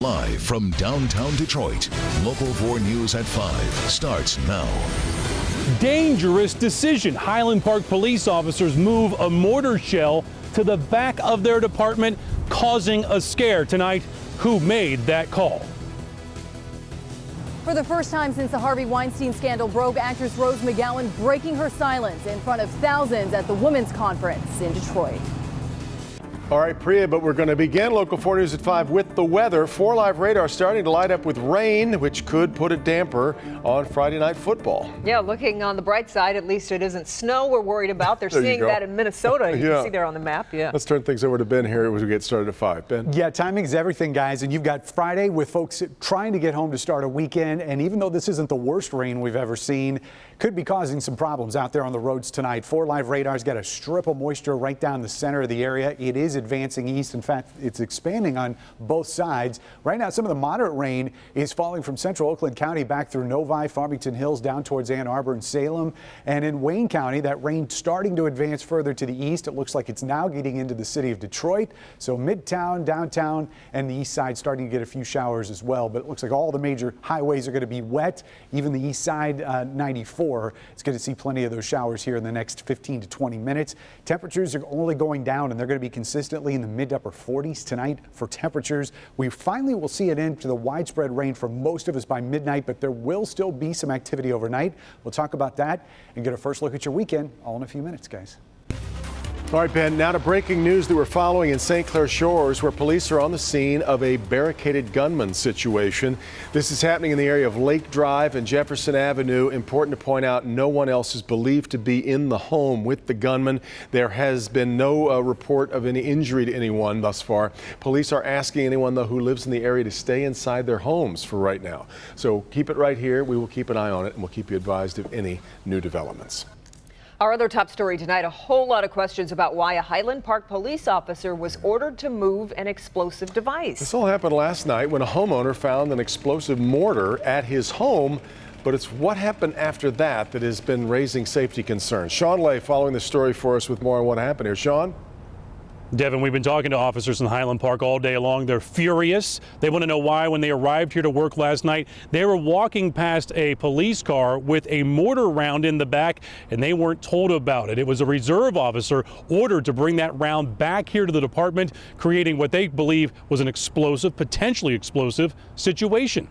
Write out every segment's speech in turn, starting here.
Live from downtown Detroit, Local 4 News at 5 starts now. Dangerous decision. Highland Park police officers move a mortar shell to the back of their department, causing a scare. Tonight, who made that call? For the first time since the Harvey Weinstein scandal broke, actress Rose McGowan breaking her silence in front of thousands at the Women's Conference in Detroit. All right, Priya, but we're going to begin Local 4 News at 5 with the weather. 4 Live radar starting to light up with rain, which could put a damper on Friday night football. Yeah, looking on the bright side, at least it isn't snow we're worried about. They're seeing that in Minnesota. You can see there on the map. Yeah. Let's turn things over to Ben here as we get started at 5. Ben? Yeah, timing is everything, guys. And you've got Friday with folks trying to get home to start a weekend. And even though this isn't the worst rain we've ever seen, could be causing some problems out there on the roads tonight. 4 Live radar's got a strip of moisture right down the center of the area. It is advancing east. In fact, it's expanding on both sides. Right now, some of the moderate rain is falling from central Oakland County back through Novi, Farmington Hills, down towards Ann Arbor and Salem. And in Wayne County, that rain starting to advance further to the east. It looks like it's now getting into the city of Detroit. So Midtown, downtown, and the east side starting to get a few showers as well. But it looks like all the major highways are going to be wet. Even the east side, 94. It's going to see plenty of those showers here in the next 15 to 20 minutes. Temperatures are only going down, and they're going to be consistently in the mid to upper 40s tonight for temperatures. We finally will see an end to the widespread rain for most of us by midnight, but there will still be some activity overnight. We'll talk about that and get a first look at your weekend all in a few minutes, guys. All right, Ben, now to breaking news that we're following in St. Clair Shores, where police are on the scene of a barricaded gunman situation. This is happening in the area of Lake Drive and Jefferson Avenue. Important to point out, no one else is believed to be in the home with the gunman. There has been no report of any injury to anyone thus far. Police are asking anyone, though, who lives in the area to stay inside their homes for right now. So keep it right here. We will keep an eye on it, and we'll keep you advised of any new developments. Our other top story tonight, a whole lot of questions about why a Highland Park police officer was ordered to move an explosive device. This all happened last night when a homeowner found an explosive mortar at his home, but it's what happened after that that has been raising safety concerns. Sean Lay following the story for us with more on what happened here. Sean? Devin, we've been talking to officers in Highland Park all day long. They're furious. They want to know why when they arrived here to work last night, they were walking past a police car with a mortar round in the back, and they weren't told about it. It was a reserve officer ordered to bring that round back here to the department, creating what they believe was an explosive, potentially explosive situation.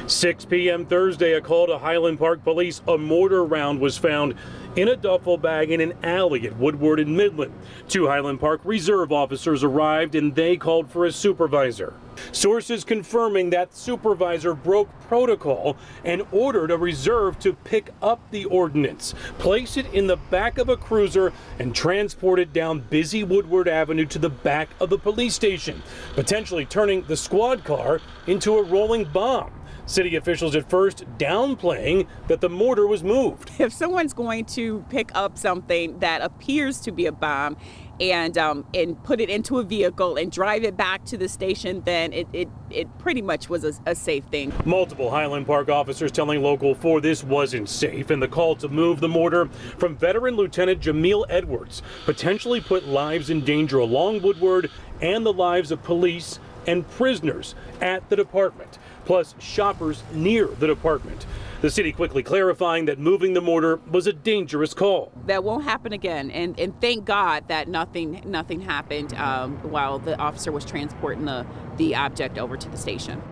6 p.m. Thursday, a call to Highland Park Police. A mortar round was found in a duffel bag in an alley at Woodward and Midland. 2 Highland Park reserve officers arrived and they called for a supervisor. Sources confirming that supervisor broke protocol and ordered a reserve to pick up the ordnance, place it in the back of a cruiser, and transport it down busy Woodward Avenue to the back of the police station, potentially turning the squad car into a rolling bomb. City officials at first downplaying that the mortar was moved. If someone's going to pick up something that appears to be a bomb and put it into a vehicle and drive it back to the station, then it pretty much was a safe thing. Multiple Highland Park officers telling Local 4 this wasn't safe, and the call to move the mortar from veteran Lieutenant Jamil Edwards potentially put lives in danger along Woodward and the lives of police and prisoners at the department, plus shoppers near the department. The city quickly clarifying that moving the mortar was a dangerous call. That won't happen again, and thank God that nothing happened while the officer was transporting the object over to the station.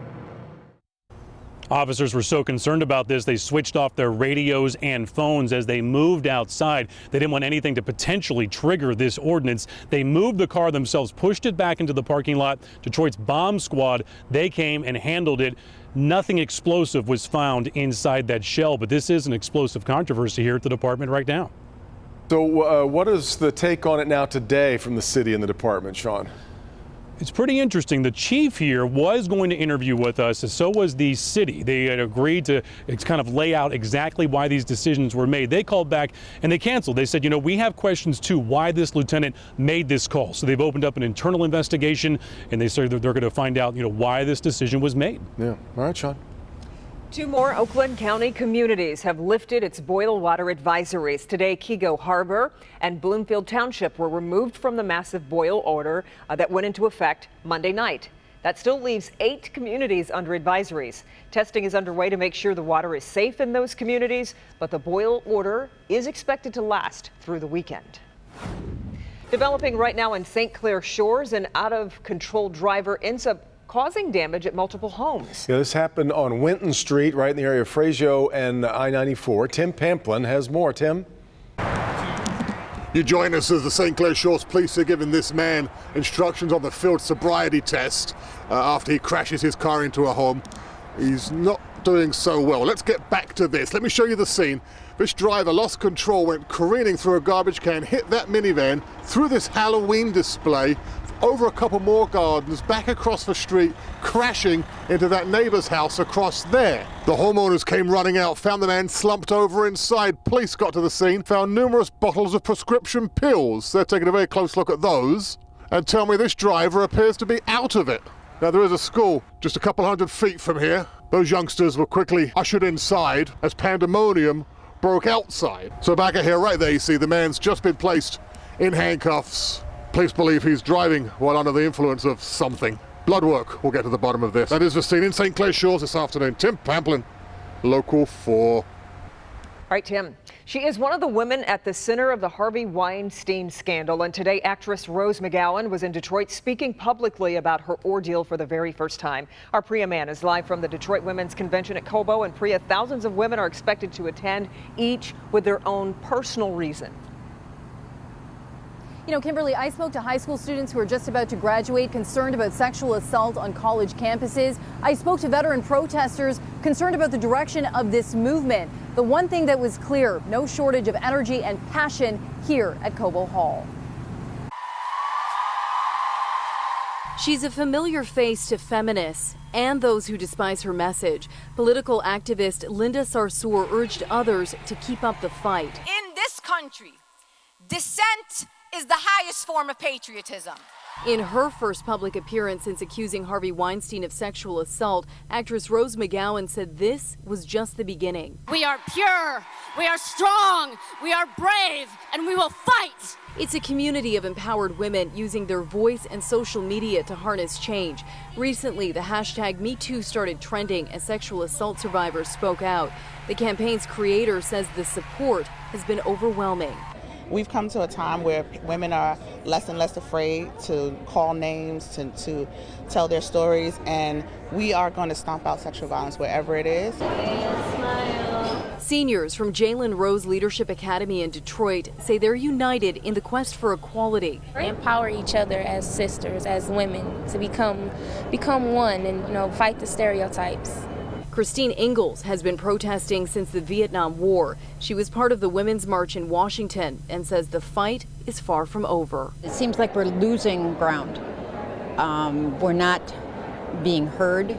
Officers were so concerned about this, they switched off their radios and phones as they moved outside. They didn't want anything to potentially trigger this ordinance. They moved the car themselves, pushed it back into the parking lot. Detroit's bomb squad, they came and handled it. Nothing explosive was found inside that shell, but this is an explosive controversy here at the department right now. So what is the take on it now today from the city and the department, Sean? It's pretty interesting. The chief here was going to interview with us, and so was the city. They had agreed to kind of lay out exactly why these decisions were made. They called back and they canceled. They said, you know, we have questions too, why this lieutenant made this call. So they've opened up an internal investigation, and they said that they're going to find out, you know, why this decision was made. Yeah. All right, Sean. 2 more Oakland County communities have lifted its boil water advisories. Today, Kego Harbor and Bloomfield Township were removed from the massive boil order that went into effect Monday night. That still leaves 8 communities under advisories. Testing is underway to make sure the water is safe in those communities, but the boil order is expected to last through the weekend. Developing right now in St. Clair Shores, an out-of-control driver ends up causing damage at multiple homes. Yeah, this happened on Winton Street, right in the area of Frasio and I-94. Tim Pamplin has more. Tim? You join us as the St. Clair Shores police are giving this man instructions on the field sobriety test after he crashes his car into a home. He's not doing so well. Let's get back to this. Let me show you the scene. This driver lost control, went careening through a garbage can, hit that minivan, through this Halloween display, over a couple more gardens, back across the street, crashing into that neighbor's house across there. The homeowners came running out, found the man slumped over inside. Police got to the scene, found numerous bottles of prescription pills. They're taking a very close look at those and tell me this driver appears to be out of it. Now, there is a school just a couple hundred feet from here. Those youngsters were quickly ushered inside as pandemonium broke outside. So back at here, right there, you see the man's just been placed in handcuffs. Police believe he's driving while under the influence of something. Blood work will get to the bottom of this. That is the scene in St. Clair Shores this afternoon. Tim Pamplin, Local 4. All right, Tim. She is one of the women at the center of the Harvey Weinstein scandal. And today, actress Rose McGowan was in Detroit speaking publicly about her ordeal for the very first time. Our Priya Mann is live from the Detroit Women's Convention at Cobo. And Priya, thousands of women are expected to attend, each with their own personal reason. You know, Kimberly, I spoke to high school students who are just about to graduate, concerned about sexual assault on college campuses. I spoke to veteran protesters concerned about the direction of this movement. The one thing that was clear, no shortage of energy and passion here at Cobo Hall. She's a familiar face to feminists and those who despise her message. Political activist Linda Sarsour urged others to keep up the fight. In this country, dissent is the highest form of patriotism. In her first public appearance since accusing Harvey Weinstein of sexual assault, actress Rose McGowan said this was just the beginning. We are pure, we are strong, we are brave, and we will fight. It's a community of empowered women using their voice and social media to harness change. Recently, the hashtag #MeToo started trending as sexual assault survivors spoke out. The campaign's creator says the support has been overwhelming. We've come to a time where women are less and less afraid to call names, to tell their stories, and we are going to stomp out sexual violence wherever it is. Seniors from Jalen Rose Leadership Academy in Detroit say they're united in the quest for equality. Empower each other as sisters, as women, to become one and fight the stereotypes. Christine Ingalls has been protesting since the Vietnam War. She was part of the Women's March in Washington and says the fight is far from over. It seems like we're losing ground. We're not being heard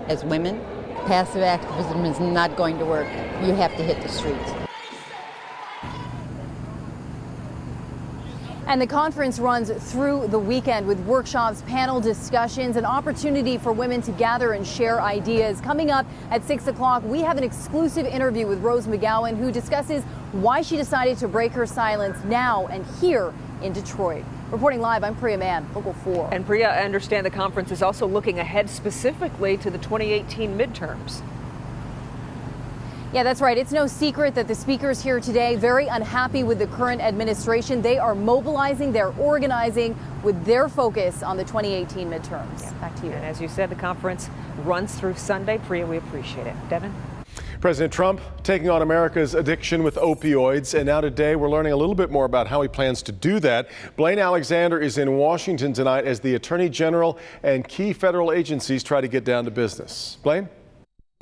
as women. Passive activism is not going to work. You have to hit the streets. And the conference runs through the weekend with workshops, panel discussions, an opportunity for women to gather and share ideas. Coming up at 6 o'clock, we have an exclusive interview with Rose McGowan, who discusses why she decided to break her silence now and here in Detroit. Reporting live, I'm Priya Mann, Local 4. And Priya, I understand the conference is also looking ahead specifically to the 2018 midterms. Yeah, that's right. It's no secret that the speakers here today very unhappy with the current administration. They are mobilizing, they're organizing with their focus on the 2018 midterms. Yeah. Back to you. And as you said, the conference runs through Sunday. Priya, we appreciate it. Devin? President Trump taking on America's addiction with opioids. And now today we're learning a little bit more about how he plans to do that. Blaine Alexander is in Washington tonight as the Attorney General and key federal agencies try to get down to business. Blaine?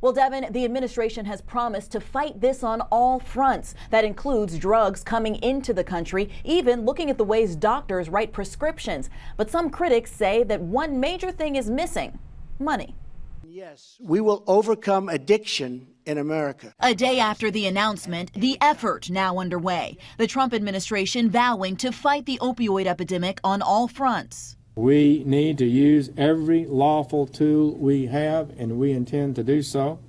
Well, Devin, the administration has promised to fight this on all fronts. That includes drugs coming into the country, even looking at the ways doctors write prescriptions. But some critics say that one major thing is missing: money. Yes, we will overcome addiction in America. A day after the announcement, the effort now underway. The Trump administration vowing to fight the opioid epidemic on all fronts. We need to use every lawful tool we have, and we intend to do so.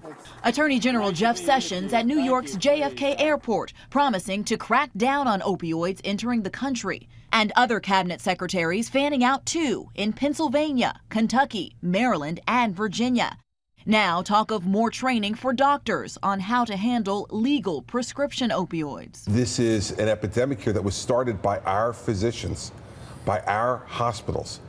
Attorney General Jeff Sessions at New York's JFK Airport promising to crack down on opioids entering the country. And other cabinet secretaries fanning out too in Pennsylvania, Kentucky, Maryland, and Virginia. Now talk of more training for doctors on how to handle legal prescription opioids. This is an epidemic here that was started by our physicians, by our hospitals,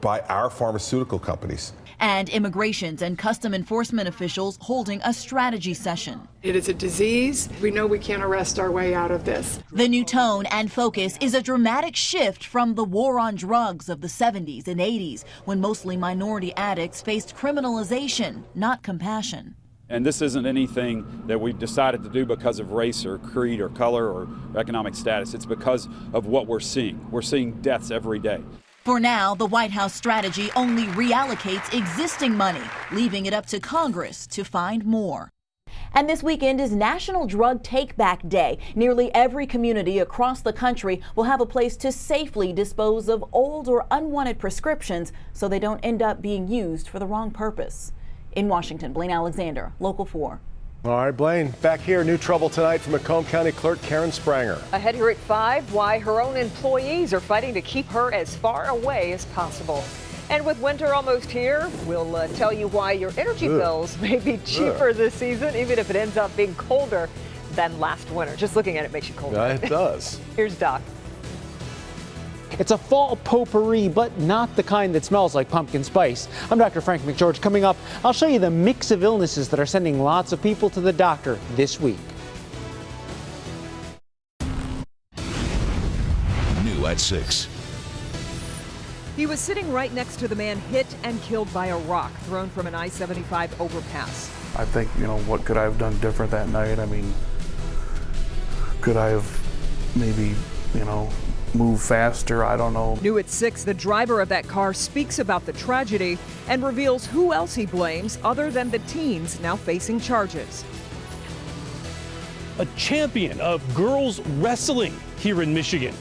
by our pharmaceutical companies. And immigrations and custom enforcement officials holding a strategy session. It is a disease. We know we can't arrest our way out of this. The new tone and focus is a dramatic shift from the war on drugs of the 70s and 80s, when mostly minority addicts faced criminalization, not compassion. And this isn't anything that we've decided to do because of race or creed or color or economic status. It's because of what we're seeing. We're seeing deaths every day. For now, the White House strategy only reallocates existing money, leaving it up to Congress to find more. And this weekend is National Drug Take Back Day. Nearly every community across the country will have a place to safely dispose of old or unwanted prescriptions so they don't end up being used for the wrong purpose. In Washington, Blaine Alexander, Local 4. All right, Blaine, back here, new trouble tonight from Macomb County Clerk Karen Spranger. Ahead here at 5, why her own employees are fighting to keep her as far away as possible. And with winter almost here, we'll tell you why your energy bills may be cheaper this season, even if it ends up being colder than last winter. Just looking at it makes you colder. Yeah, it does. Here's Doc. It's a fall potpourri, but not the kind that smells like pumpkin spice. I'm Dr. Frank McGeorge. Coming up, I'll show you the mix of illnesses that are sending lots of people to the doctor this week. New at 6. He was sitting right next to the man hit and killed by a rock thrown from an I-75 overpass. I think, what could I have done different that night? I mean, could I have maybe, move faster? I don't know. New at 6, the driver of that car speaks about the tragedy and reveals who else he blames other than the teens now facing charges. A champion of girls wrestling here in Michigan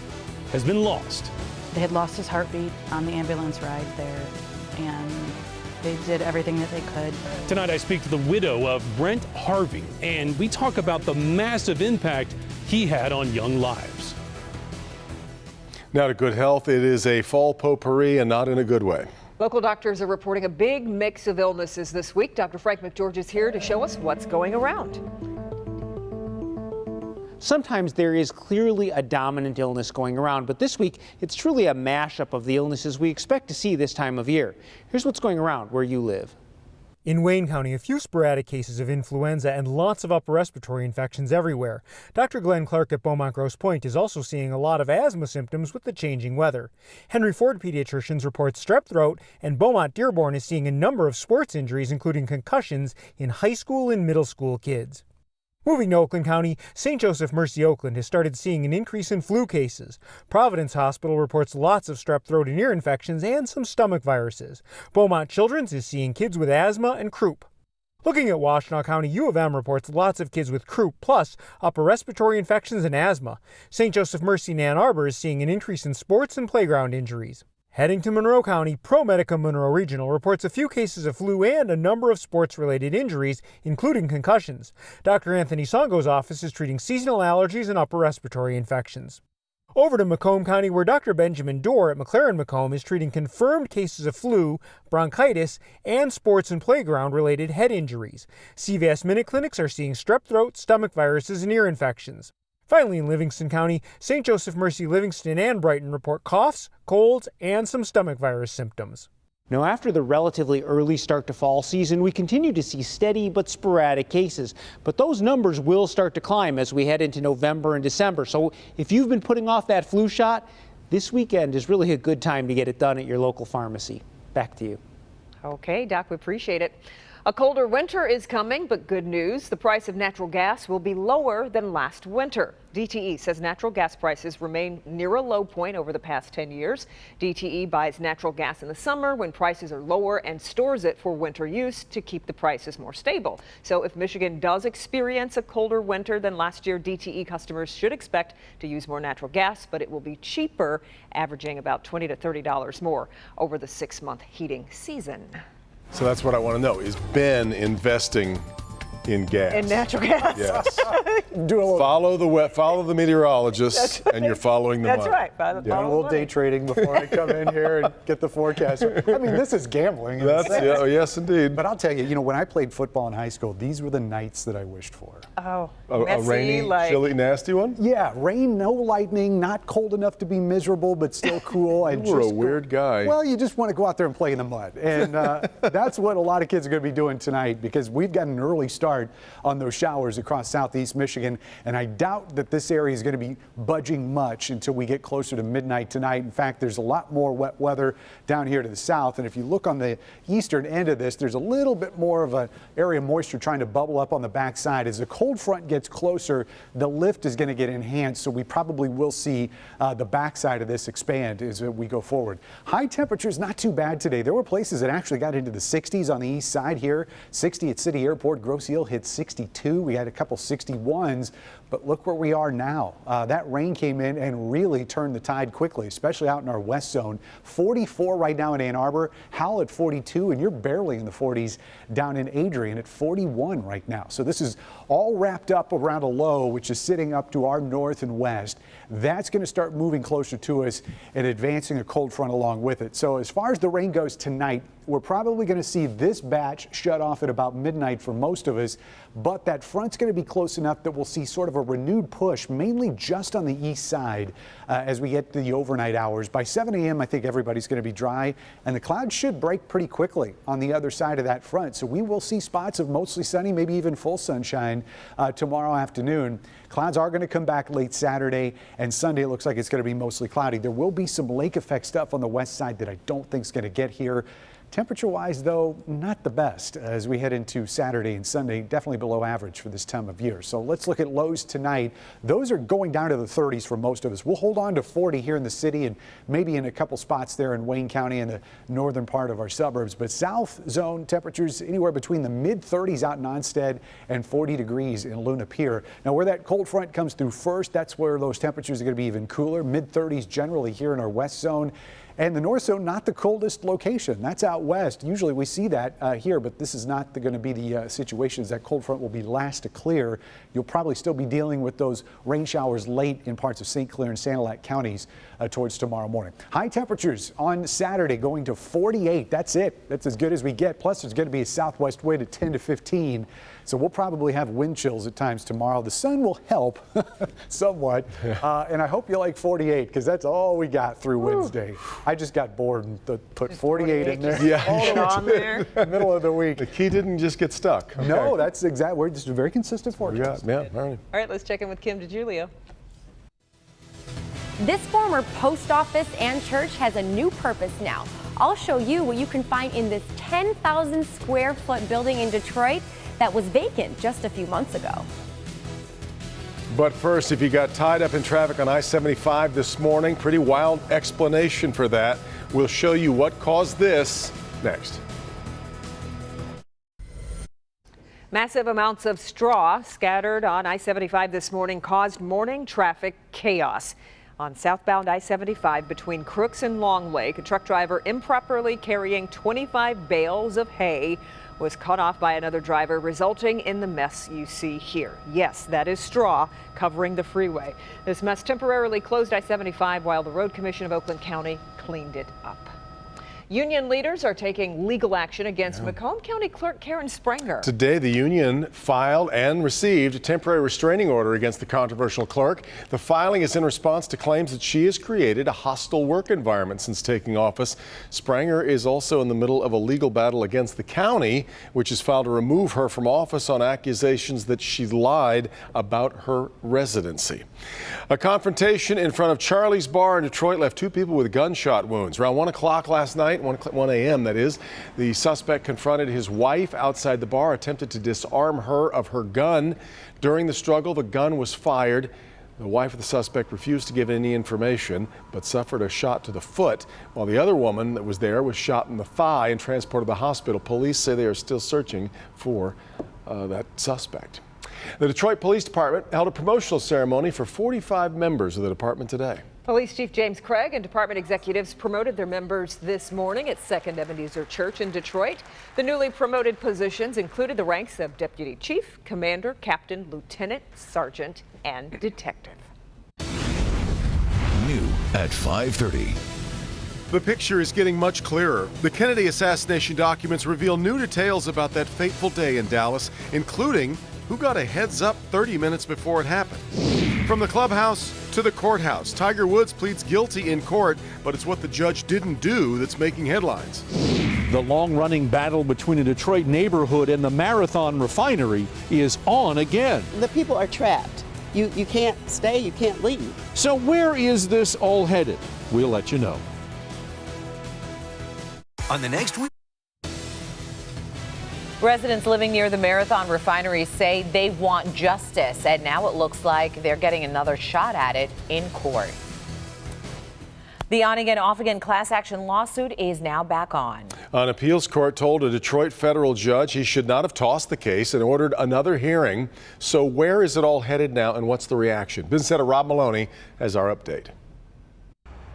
has been lost. They had lost his heartbeat on the ambulance ride there, and they did everything that they could. Tonight I speak to the widow of Brent Harvey, and we talk about the massive impact he had on young lives. Now to good health, it is a fall potpourri and not in a good way. Local doctors are reporting a big mix of illnesses this week. Dr. Frank McGeorge is here to show us what's going around. Sometimes there is clearly a dominant illness going around, but this week it's truly a mashup of the illnesses we expect to see this time of year. Here's what's going around where you live. In Wayne County, a few sporadic cases of influenza and lots of upper respiratory infections everywhere. Dr. Glenn Clark at Beaumont Grosse Pointe is also seeing a lot of asthma symptoms with the changing weather. Henry Ford Pediatricians reports strep throat, and Beaumont Dearborn is seeing a number of sports injuries, including concussions in high school and middle school kids. Moving to Oakland County, St. Joseph Mercy Oakland has started seeing an increase in flu cases. Providence Hospital reports lots of strep throat and ear infections and some stomach viruses. Beaumont Children's is seeing kids with asthma and croup. Looking at Washtenaw County, U of M reports lots of kids with croup, plus upper respiratory infections and asthma. St. Joseph Mercy Ann Arbor is seeing an increase in sports and playground injuries. Heading to Monroe County, ProMedica Monroe Regional reports a few cases of flu and a number of sports-related injuries, including concussions. Dr. Anthony Songo's office is treating seasonal allergies and upper respiratory infections. Over to Macomb County, where Dr. Benjamin Dorr at McLaren Macomb is treating confirmed cases of flu, bronchitis, and sports and playground-related head injuries. CVS Minute Clinics are seeing strep throat, stomach viruses, and ear infections. Finally, in Livingston County, St. Joseph Mercy Livingston and Brighton report coughs, colds, and some stomach virus symptoms. Now, after the relatively early start to fall season, we continue to see steady but sporadic cases. But those numbers will start to climb as we head into November and December. So if you've been putting off that flu shot, this weekend is really a good time to get it done at your local pharmacy. Back to you. Okay, Doc, we appreciate it. A colder winter is coming, but good news, the price of natural gas will be lower than last winter. DTE says natural gas prices remain near a low point over the past 10 years. DTE buys natural gas in the summer when prices are lower and stores it for winter use to keep the prices more stable. So if Michigan does experience a colder winter than last year, DTE customers should expect to use more natural gas, but it will be cheaper, averaging about $20 to $30 more over the 6-month heating season. So that's what I want to know. Is Ben investing in gas. In natural gas. Yes. Follow the meteorologists, and you're following the money. That's right. A little day trading before I come in here and get the forecast. I mean, this is gambling. Yes, indeed. But I'll tell you, when I played football in high school, these were the nights that I wished for. Oh, a rainy, chilly, nasty one? Yeah, rain, no lightning, not cold enough to be miserable, but still cool. You were a weird guy. Well, you just want to go out there and play in the mud. And that's what a lot of kids are going to be doing tonight, because we've got an early start on those showers across southeast Michigan, and I doubt that this area is going to be budging much until we get closer to midnight tonight. In fact, there's a lot more wet weather down here to the south, and if you look on the eastern end of this, there's a little bit more of an area of moisture trying to bubble up on the backside. As the cold front gets closer, the lift is going to get enhanced, so we probably will see the backside of this expand as we go forward. High temperatures not too bad today. There were places that actually got into the 60s on the east side here. 60 at City Airport. Grosse Ile hit 62. We had a couple 61s, but look where we are now. That rain came in and really turned the tide quickly, especially out in our west zone. 44 right now in Ann Arbor, Howell at 42, and you're barely in the 40s down in Adrian at 41 right now. So this is all wrapped up around a low, which is sitting up to our north and west. That's going to start moving closer to us and advancing a cold front along with it. So as far as the rain goes tonight, we're probably going to see this batch shut off at about midnight for most of us, but that front's going to be close enough that we'll see sort of a renewed push, mainly just on the east side as we get to the overnight hours. By 7 a.m., I think everybody's going to be dry, and the clouds should break pretty quickly on the other side of that front. So we will see spots of mostly sunny, maybe even full sunshine tomorrow afternoon. Clouds are going to come back late Saturday, and Sunday it looks like it's going to be mostly cloudy. There will be some lake effect stuff on the west side that I don't think is going to get here. Temperature-wise, though, not the best as we head into Saturday and Sunday, definitely below average for this time of year. So let's look at lows tonight. Those are going down to the 30s for most of us. We'll hold on to 40 here in the city and maybe in a couple spots there in Wayne County and the northern part of our suburbs. But south zone temperatures anywhere between the mid-30s out in Onstead and 40 degrees in Luna Pier. Now, where that cold front comes through first, that's where those temperatures are going to be even cooler. Mid-30s generally here in our west zone. And the north zone, not the coldest location. That's out west. Usually we see that here, but this is not going to be the situations. That cold front will be last to clear. You'll probably still be dealing with those rain showers late in parts of St. Clair and Sanilac counties towards tomorrow morning. High temperatures on Saturday going to 48. That's it. That's as good as we get. Plus, there's going to be a southwest wind at 10 to 15. So we'll probably have wind chills at times tomorrow. The sun will help somewhat. And I hope you like 48 because that's all we got through Wednesday. I just got bored and put 48 in there. Yeah, on there. Middle of the week. The key didn't just get stuck. Okay. No, that's exactly. We're just a very consistent forecast. Yeah, all right. All right, let's check in with Kim DiGiulio. This former post office and church has a new purpose now. I'll show you what you can find in this 10,000 square foot building in Detroit that was vacant just a few months ago. But first, if you got tied up in traffic on I-75 this morning, pretty wild explanation for that. We'll show you what caused this next. Massive amounts of straw scattered on I-75 this morning caused morning traffic chaos. On southbound I-75 between Crooks and Long Lake, a truck driver improperly carrying 25 bales of hay was cut off by another driver, resulting in the mess you see here. Yes, that is straw covering the freeway. This mess temporarily closed I-75 while the Road Commission of Oakland County cleaned it up. Union leaders are taking legal action against Macomb County Clerk Karen Spranger. Today, the union filed and received a temporary restraining order against the controversial clerk. The filing is in response to claims that she has created a hostile work environment since taking office. Spranger is also in the middle of a legal battle against the county, which has filed to remove her from office on accusations that she lied about her residency. A confrontation in front of Charlie's Bar in Detroit left two people with gunshot wounds. Around 1 o'clock last night, 1 a.m. that is, the suspect confronted his wife outside the bar, attempted to disarm her of her gun. During the struggle, the gun was fired. The wife of the suspect refused to give any information, but suffered a shot to the foot, while the other woman that was there was shot in the thigh and transported to the hospital. Police say they are still searching for that suspect. The Detroit Police Department held a promotional ceremony for 45 members of the department today. Police Chief James Craig and department executives promoted their members this morning at Second Ebenezer Church in Detroit. The newly promoted positions included the ranks of Deputy Chief, Commander, Captain, Lieutenant, Sergeant, and Detective. New at 5:30. The picture is getting much clearer. The Kennedy assassination documents reveal new details about that fateful day in Dallas, including who got a heads up 30 minutes before it happened. From the clubhouse to the courthouse, Tiger Woods pleads guilty in court, but it's what the judge didn't do that's making headlines. The long-running battle between a Detroit neighborhood and the Marathon refinery is on again. The people are trapped. You can't stay, you can't leave. So where is this all headed? We'll let you know. On the next week. Residents living near the Marathon refinery say they want justice, and now it looks like they're getting another shot at it in court. The on-again, off-again class action lawsuit is now back on. An appeals court told a Detroit federal judge he should not have tossed the case and ordered another hearing. So where is it all headed now, and what's the reaction? Business editor Rob Maloney has our update.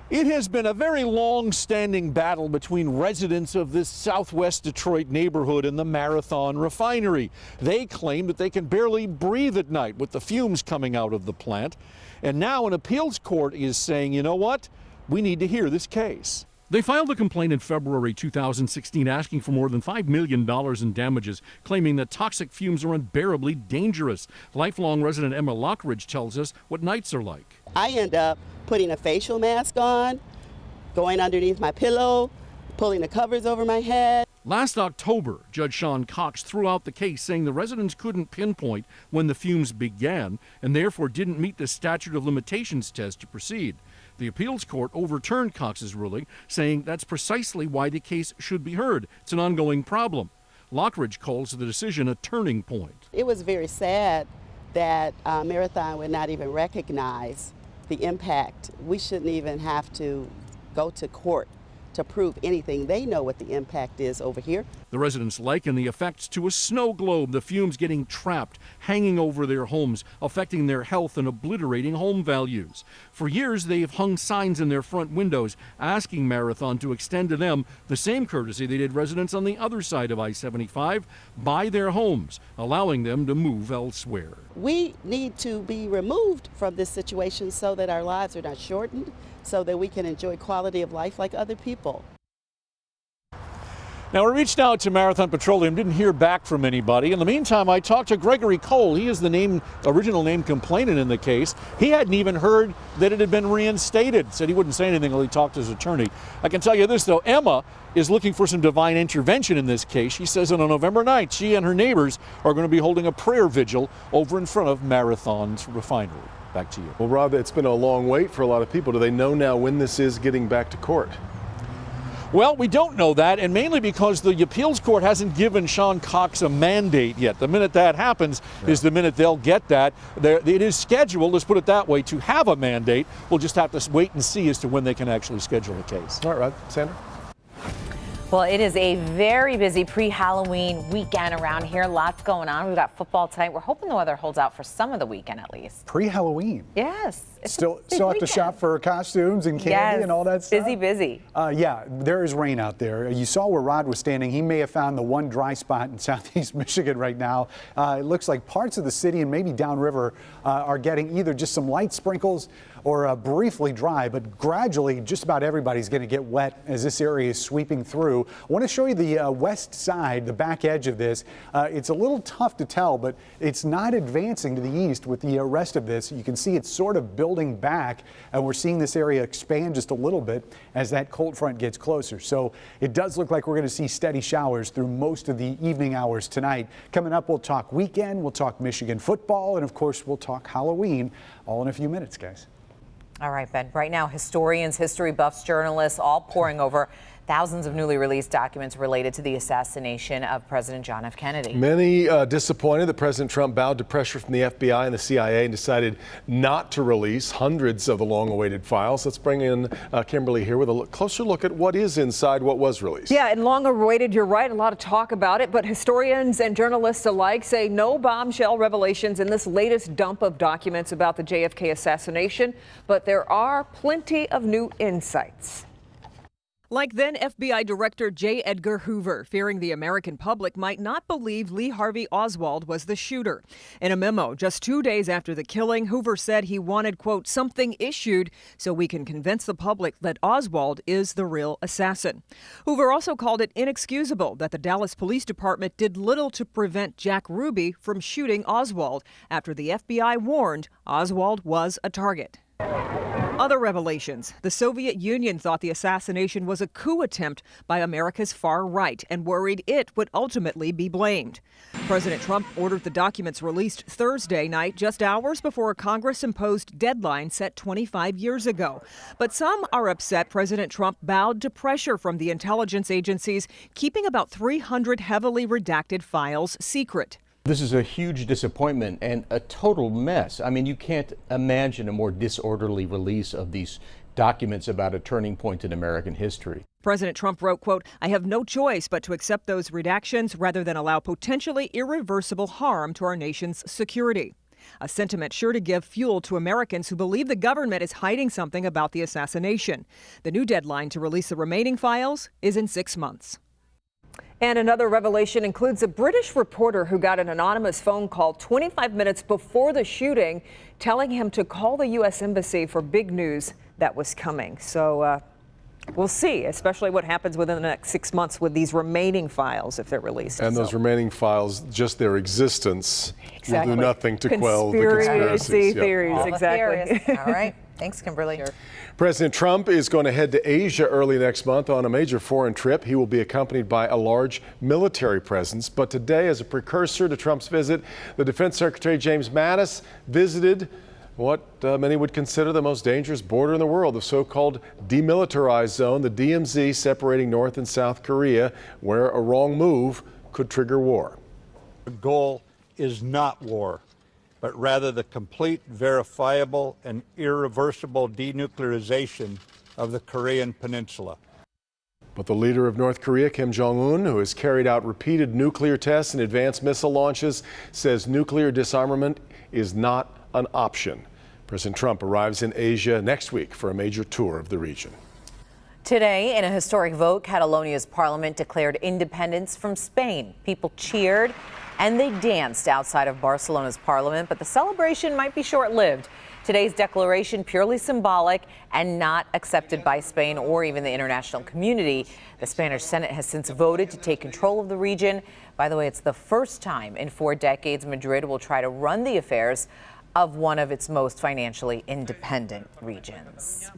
It has been a very long-standing battle between residents of this southwest Detroit neighborhood and the Marathon refinery. They claim that they can barely breathe at night with the fumes coming out of the plant. And now an appeals court is saying, you know what? We need to hear this case. They filed a complaint in February 2016 asking for more than $5 million in damages, claiming that toxic fumes are unbearably dangerous. Lifelong resident Emma Lockridge tells us what nights are like. I end up putting a facial mask on, going underneath my pillow, pulling the covers over my head. Last October, Judge Sean Cox threw out the case, saying the residents couldn't pinpoint when the fumes began and therefore didn't meet the statute of limitations test to proceed. The appeals court overturned Cox's ruling, saying that's precisely why the case should be heard. It's an ongoing problem. Lockridge calls the decision a turning point. It was very sad that Marathon would not even recognize the impact. We shouldn't even have to go to court to prove anything. They know what the impact is over here. The residents liken the effects to a snow globe, the fumes getting trapped, hanging over their homes, affecting their health and obliterating home values. For years, they've hung signs in their front windows asking Marathon to extend to them the same courtesy they did residents on the other side of I-75, buy their homes, allowing them to move elsewhere. We need to be removed from this situation so that our lives are not shortened, so that we can enjoy quality of life like other people. Now, we reached out to Marathon Petroleum, didn't hear back from anybody. In the meantime, I talked to Gregory Cole. He is the original name complainant in the case. He hadn't even heard that it had been reinstated. Said he wouldn't say anything until he talked to his attorney. I can tell you this, though. Emma is looking for some divine intervention in this case. She says that on November 9th, she and her neighbors are going to be holding a prayer vigil over in front of Marathon's refinery. Back to you. Well, Rob, it's been a long wait for a lot of people. Do they know now when this is getting back to court? Well, we don't know that, and mainly because the appeals court hasn't given Sean Cox a mandate yet. The minute that happens is the minute they'll get that. It is scheduled, let's put it that way, to have a mandate. We'll just have to wait and see as to when they can actually schedule a case. All right, Rod. Sandra? Well, it is a very busy pre-Halloween weekend around here. Lots going on. We've got football tonight. We're hoping the weather holds out for some of the weekend at least. Pre-Halloween? Yes. Still have to shop for costumes and candy and all that stuff? Busy. Yeah, there is rain out there. You saw where Rod was standing. He may have found the one dry spot in southeast Michigan right now. It looks like parts of the city and maybe downriver are getting either just some light sprinkles or briefly dry, but gradually just about everybody's going to get wet as this area is sweeping through. I want to show you the west side, the back edge of this. It's a little tough to tell, but it's not advancing to the east with the rest of this. You can see it's sort of building back, and we're seeing this area expand just a little bit as that cold front gets closer. So it does look like we're going to see steady showers through most of the evening hours tonight. Coming up, we'll talk weekend, we'll talk Michigan football, and of course, we'll talk Halloween all in a few minutes, guys. All right, Ben. Right now, historians, history buffs, journalists all poring over Thousands of newly released documents related to the assassination of President John F. Kennedy. Many disappointed that President Trump bowed to pressure from the FBI and the CIA and decided not to release hundreds of the long-awaited files. Let's bring in Kimberly here with a closer look at what is inside what was released. Yeah, and long-awaited, you're right, a lot of talk about it, but historians and journalists alike say no bombshell revelations in this latest dump of documents about the JFK assassination, but there are plenty of new insights. Like then FBI Director J. Edgar Hoover, fearing the American public might not believe Lee Harvey Oswald was the shooter. In a memo just 2 days after the killing, Hoover said he wanted, quote, something issued so we can convince the public that Oswald is the real assassin. Hoover also called it inexcusable that the Dallas Police Department did little to prevent Jack Ruby from shooting Oswald after the FBI warned Oswald was a target. Other revelations. The Soviet Union thought the assassination was a coup attempt by America's far right and worried it would ultimately be blamed. President Trump ordered the documents released Thursday night, just hours before a Congress-imposed deadline set 25 years ago. But some are upset President Trump bowed to pressure from the intelligence agencies, keeping about 300 heavily redacted files secret. This is a huge disappointment and a total mess. I mean, you can't imagine a more disorderly release of these documents about a turning point in American history. President Trump wrote, quote, I have no choice but to accept those redactions rather than allow potentially irreversible harm to our nation's security. A sentiment sure to give fuel to Americans who believe the government is hiding something about the assassination. The new deadline to release the remaining files is in 6 months. And another revelation includes a British reporter who got an anonymous phone call 25 minutes before the shooting, telling him to call the U.S. Embassy for big news that was coming. So we'll see, especially what happens within the next 6 months with these remaining files if they're released. And those remaining files, just their existence, will do nothing to quell the conspiracy conspiracies. Theories, exactly. All right. Thanks, Kimberly. Sure. President Trump is going to head to Asia early next month on a major foreign trip. He will be accompanied by a large military presence. But today, as a precursor to Trump's visit, the Defense Secretary James Mattis visited what many would consider the most dangerous border in the world, the so-called demilitarized zone, the DMZ, separating North and South Korea, where a wrong move could trigger war. The goal is not war, but rather the complete, verifiable, and irreversible denuclearization of the Korean Peninsula. But the leader of North Korea, Kim Jong-un, who has carried out repeated nuclear tests and advanced missile launches, says nuclear disarmament is not an option. President Trump arrives in Asia next week for a major tour of the region. Today, in a historic vote, Catalonia's parliament declared independence from Spain. People cheered and they danced outside of Barcelona's parliament, but the celebration might be short-lived. Today's declaration purely symbolic and not accepted by Spain or even the international community. The Spanish Senate has since voted to take control of the region. By the way, it's the first time in 4 decades Madrid will try to run the affairs of one of its most financially independent regions.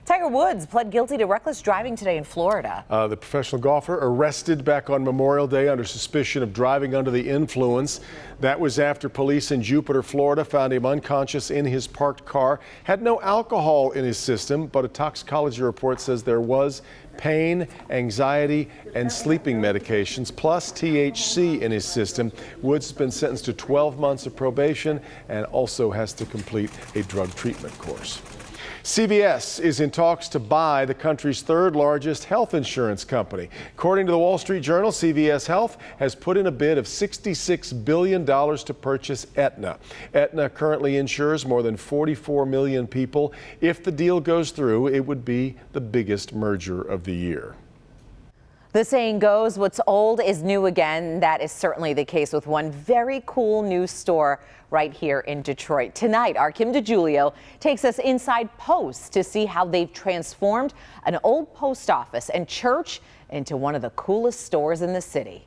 Tiger Woods pled guilty to reckless driving today in Florida. The professional golfer arrested back on Memorial Day under suspicion of driving under the influence. That was after police in Jupiter, Florida found him unconscious in his parked car. Had no alcohol in his system, but a toxicology report says there was pain, anxiety, and sleeping medications, plus THC in his system. Woods has been sentenced to 12 months of probation and also has to complete a drug treatment course. CVS is in talks to buy the country's 3rd largest health insurance company. According to the Wall Street Journal, CVS Health has put in a bid of $66 billion to purchase Aetna. Aetna currently insures more than 44 million people. If the deal goes through, it would be the biggest merger of the year. The saying goes, what's old is new again. That is certainly the case with one very cool new store right here in Detroit. Tonight, our Kim DeGiulio takes us inside Post to see how they've transformed an old post office and church into one of the coolest stores in the city.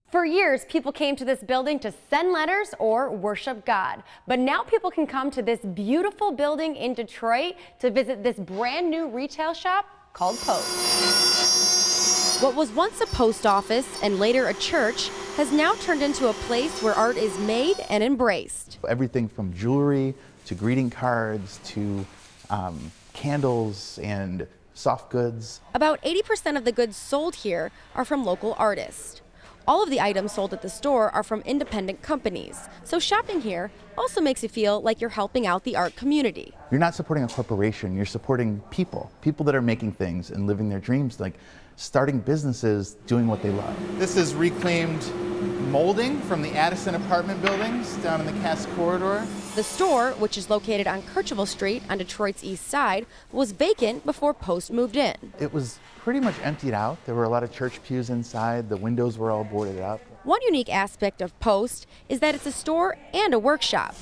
For years, people came to this building to send letters or worship God. But now people can come to this beautiful building in Detroit to visit this brand new retail shop called Post. What was once a post office and later a church has now turned into a place where art is made and embraced. Everything from jewelry to greeting cards to candles and soft goods. About 80% of the goods sold here are from local artists. All of the items sold at the store are from independent companies, so shopping here also makes you feel like you're helping out the art community. You're not supporting a corporation, you're supporting people that are making things and living their dreams, like starting businesses, doing what they love. This is reclaimed molding from the Addison apartment buildings down in the Cass Corridor. The store, which is located on Kercheval Street on Detroit's east side, was vacant before Post moved in. It was pretty much emptied out. There were a lot of church pews inside. The windows were all boarded up. One unique aspect of Post is that it's a store and a workshop.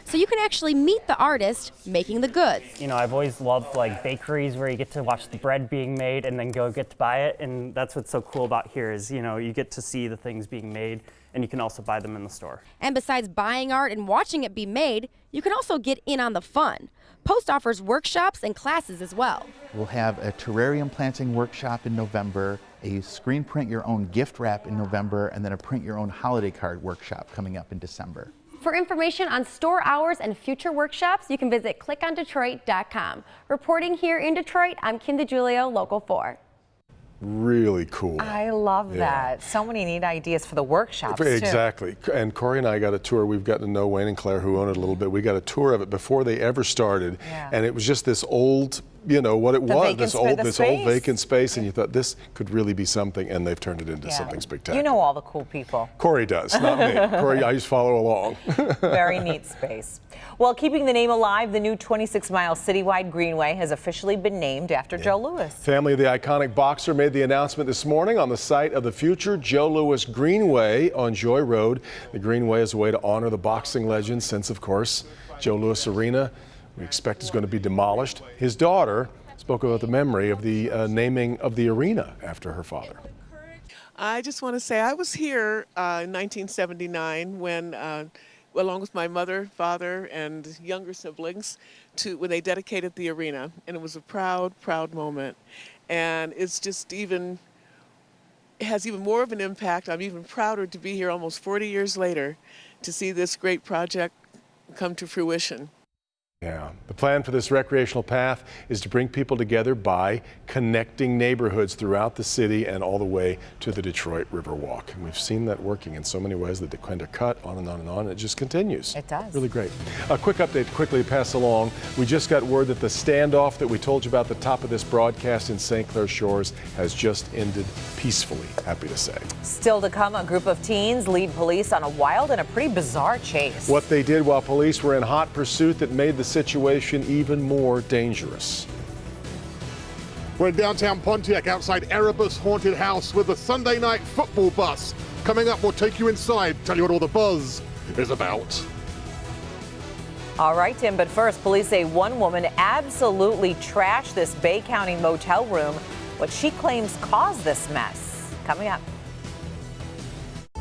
So you can actually meet the artist making the goods. You know, I've always loved like bakeries where you get to watch the bread being made and then go get to buy it. And that's what's so cool about here is, you know, you get to see the things being made and you can also buy them in the store. And besides buying art and watching it be made, you can also get in on the fun. Post offers workshops and classes as well. We'll have a terrarium planting workshop in November, a screen print your own gift wrap in November, and then a print your own holiday card workshop coming up in December. For information on store hours and future workshops, you can visit clickondetroit.com. Reporting here in Detroit, I'm Kim DeGiulio, Local 4. Really cool. I love that. So many neat ideas for the workshops, Exactly. too. And Corey and I got a tour. We've gotten to know Wayne and Claire, who own it a little bit. We got a tour of it before they ever started. Yeah. And it was just this old, you know, what it was, this old vacant space. And you thought this could really be something. And they've turned it into something spectacular. You know all the cool people. Corey does, not me. Corey, I just follow along. Very neat space. Well, keeping the name alive, the new 26-mile citywide greenway has officially been named after Joe Louis. Family of the iconic boxer made the announcement this morning on the site of the future Joe Louis Greenway on Joy Road. The Greenway is a way to honor the boxing legend since, of course, Joe Louis Arena, we expect, is going to be demolished. His daughter spoke about the memory of the naming of the arena after her father. I just want to say I was here in 1979 when along with my mother, father, and younger siblings, when they dedicated the arena. And it was a proud, proud moment. And it's just it has even more of an impact. I'm even prouder to be here almost 40 years later to see this great project come to fruition. Yeah, the plan for this recreational path is to bring people together by connecting neighborhoods throughout the city and all the way to the Detroit Riverwalk. And we've seen that working in so many ways. The DeQuinter Cut, on and on and on. It just continues. It does. Really great. A quick update to quickly pass along. We just got word that the standoff that we told you about at the top of this broadcast in St. Clair Shores has just ended peacefully, happy to say. Still to come, a group of teens lead police on a wild and a pretty bizarre chase. What they did while police were in hot pursuit that made the situation even more dangerous. We're in downtown Pontiac outside Erebus Haunted House with the Sunday night football bus. Coming up, we'll take you inside, tell you what all the buzz is about. All right, Tim, but first, police say one woman absolutely trashed this Bay County motel room. What she claims caused this mess. Coming up.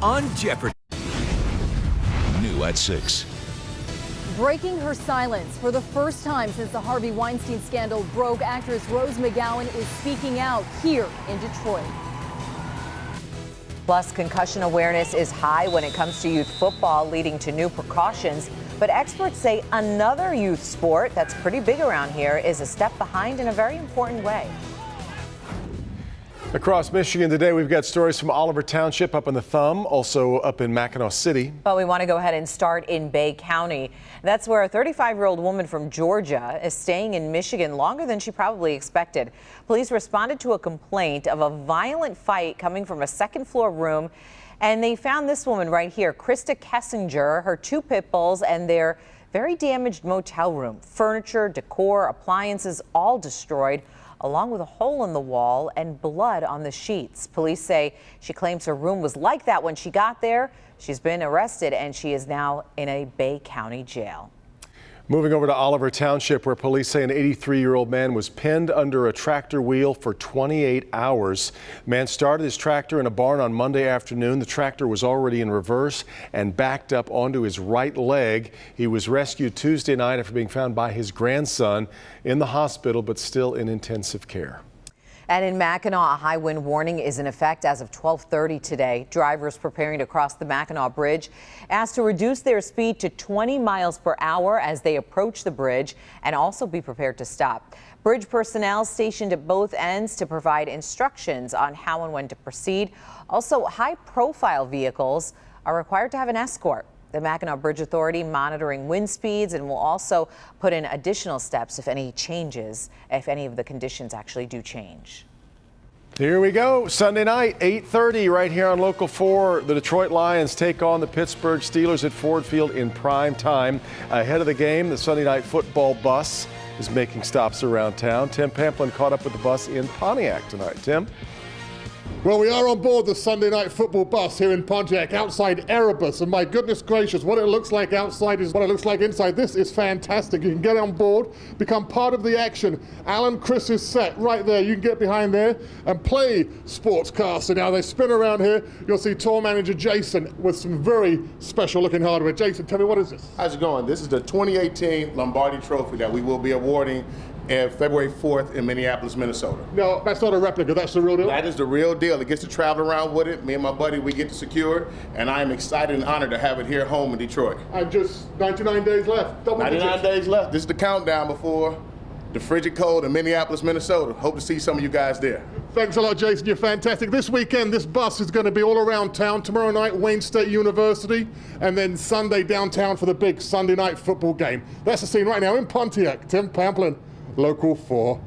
On Jeopardy! New at 6. Breaking her silence for the first time since the Harvey Weinstein scandal broke, actress Rose McGowan is speaking out here in Detroit. Plus, concussion awareness is high when it comes to youth football, leading to new precautions. But experts say another youth sport that's pretty big around here is a step behind in a very important way. Across Michigan today, we've got stories from Oliver Township up in the Thumb, also up in Mackinac City. But we want to go ahead and start in Bay County. That's where a 35-year-old woman from Georgia is staying in Michigan longer than she probably expected. Police responded to a complaint of a violent fight coming from a second-floor room, and they found this woman right here, Krista Kessinger, her 2 pit bulls, and their very damaged motel room. Furniture, decor, appliances, all destroyed, along with a hole in the wall and blood on the sheets. Police say she claims her room was like that when she got there. She's been arrested and she is now in a Bay County jail. Moving over to Oliver Township, where police say an 83-year-old man was pinned under a tractor wheel for 28 hours. The man started his tractor in a barn on Monday afternoon. The tractor was already in reverse and backed up onto his right leg. He was rescued Tuesday night after being found by his grandson in the hospital, but still in intensive care. And in Mackinac, a high wind warning is in effect as of 12:30 today. Drivers preparing to cross the Mackinac Bridge asked to reduce their speed to 20 miles per hour as they approach the bridge and also be prepared to stop. Bridge personnel stationed at both ends to provide instructions on how and when to proceed. Also, high-profile vehicles are required to have an escort. The Mackinac Bridge Authority monitoring wind speeds and will also put in additional steps if any of the conditions actually do change. Here we go. Sunday night, 8:30 right here on Local 4. The Detroit Lions take on the Pittsburgh Steelers at Ford Field in prime time. Ahead of the game, the Sunday night football bus is making stops around town. Tim Pamplin caught up with the bus in Pontiac tonight. Tim? Well, we are on board the Sunday night football bus here in Pontiac outside Erebus, and my goodness gracious, what it looks like outside is what it looks like inside. This is fantastic. You can get on board, become part of the action. Alan Chris's set right there. You can get behind there and play sportscaster. Now they spin around here. You'll see tour manager Jason with some very special looking hardware. Jason, tell me, what is this? How's it going? This is the 2018 Lombardi Trophy that we will be awarding February 4th in Minneapolis, Minnesota. No, that's not a replica. That's the real deal? That is the real deal. It gets to travel around with it. Me and my buddy, we get to secure it, and I am excited and honored to have it here home in Detroit. And just 99 days left. 99 days left. This is the countdown before the frigid cold in Minneapolis, Minnesota. Hope to see some of you guys there. Thanks a lot, Jason. You're fantastic. This weekend, this bus is going to be all around town. Tomorrow night, Wayne State University, and then Sunday downtown for the big Sunday night football game. That's the scene right now in Pontiac. Tim Pamplin, Local 4.